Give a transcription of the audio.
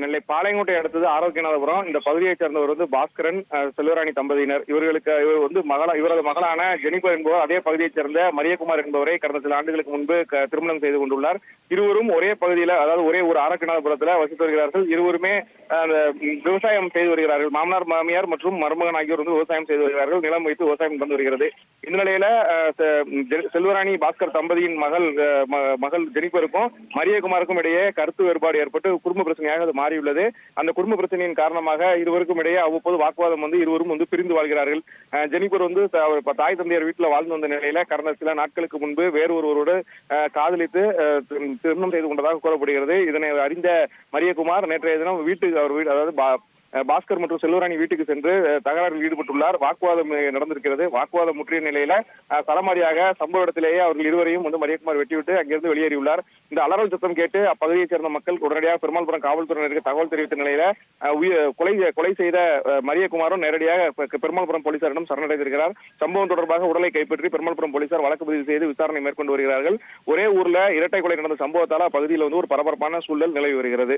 நெல்லை பாளையங்கோட்டை அடுத்தது ஆரோக்கியநாதபுரம். இந்த பகுதியைச் சேர்ந்தவர் பாஸ்கரன், செல்வராணி தம்பதியினர். இவரது மகளான ஜெனிபர் என்பவர் அதே பகுதியைச் சேர்ந்த மரியகுமார் என்பவரை கடந்த சில ஆண்டுகளுக்கு முன்பு திருமணம் செய்து கொண்டுள்ளார். இருவரும் ஒரே பகுதியில், அதாவது ஒரே ஒரு ஆரோக்கியநாதபுரத்தில் வசித்து வருகிறார்கள். இருவருமே விவசாயம் செய்து வருகிறார்கள். மாமனார் மாமியார் மற்றும் மருமகன் ஆகியோர் விவசாயம் செய்து வருகிறார்கள். நிலம் வைத்து விவசாயம் நடந்து வருகிறது. இந்த நிலையில செல்வராணி பாஸ்கர் தம்பதியின் மகள் ஜெனிபருக்கும் மரியகுமாருக்கும் இடையே கருத்து வேறுபாடு ஏற்பட்டு குடும்ப பிரச்சனையாக அது மாறியுள்ளது. அந்த குடும்ப பிரச்சனையின் காரணமாக இருவருக்கும் இடையே அவ்வப்போது வாக்குவாதம் இருவரும் பிரிந்து வாழ்கிறார்கள். ஜெனிபர் தாய் தந்தையர் வீட்டில் வாழ்ந்து வந்த நிலையில கடந்த சில நாட்களுக்கு முன்பு வேறு ஒருவரோடு காதலித்து திருமணம் செய்து கொண்டதாக கூறப்படுகிறது. இதனை அறிந்த மரியகுமார் நேற்றைய தினம் அதாவது பாஸ்கர் மற்றும் செல்வராணி வீட்டுக்கு சென்று தகராறில் ஈடுபட்டுள்ளார். வாக்குவாதம் நடந்திருக்கிறது. வாக்குவாதம் முற்றிய நிலையில சரமாரியாக சம்பவ இடத்திலேயே அவர்கள் இருவரையும் மரியகுமார் வெட்டிவிட்டு அங்கிருந்து வெளியேறியுள்ளார். இந்த அலறல் சத்தம் கேட்டு அப்பகுதியைச் சேர்ந்த மக்கள் உடனடியாக பெருமாள்புரம் காவல்துறையினருக்கு தகவல் தெரிவித்த நிலையில கொலை செய்த மரியகுமாரும் நேரடியாக பெருமாள்புரம் போலீசாரிடம் சரணடைந்திருக்கிறார். சம்பவம் தொடர்பாக உடலை கைப்பற்றி பெருமாள்புரம் போலீசார் வழக்கு பதிவு செய்து விசாரணை மேற்கொண்டு வருகிறார்கள். ஒரே ஊர்ல இரட்டை கொலை நடந்த சம்பவத்தால் அப்பகுதியில் ஒரு பரபரப்பான சூழல் நிலவி வருகிறது.